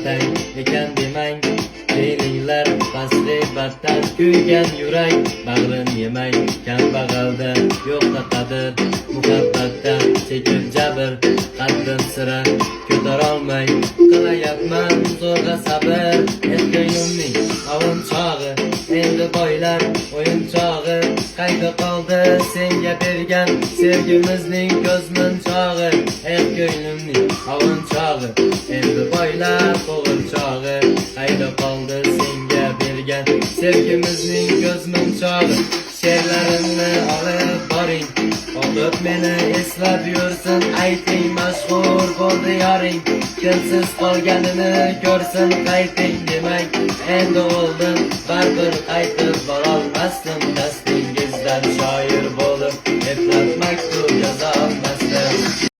otang ekan demang. Deylinglar musibatdan kuygan yurak, bag'rin yemay kambag'alda yo'qda qadr, muhabbatda chekib jabr, qaddim sira ko'tarolmay qilayapman zo'rg'a sabr. Ko'nglimning avun chog'i, endi boylar o'yinchog'i, qayda qoldi senga bergan sevgimizning ko'zmin chog'i. Ko'nglimning avun chog'i, endi boylar o'g'il-chog'i, qayda qoldi senga bergan sevgimizning ko'zmin chog'i. She'rlarimni olib boring, o'qib meni eslab yursin, ayting mashhur bo'ldi yoring, kimsiz qolganini ko'rsin, qayting demang. Endi o'ldim, baribir qaytib borolmasdim, dastingizdan shoir bo'lib eplab maktub yozolmadim.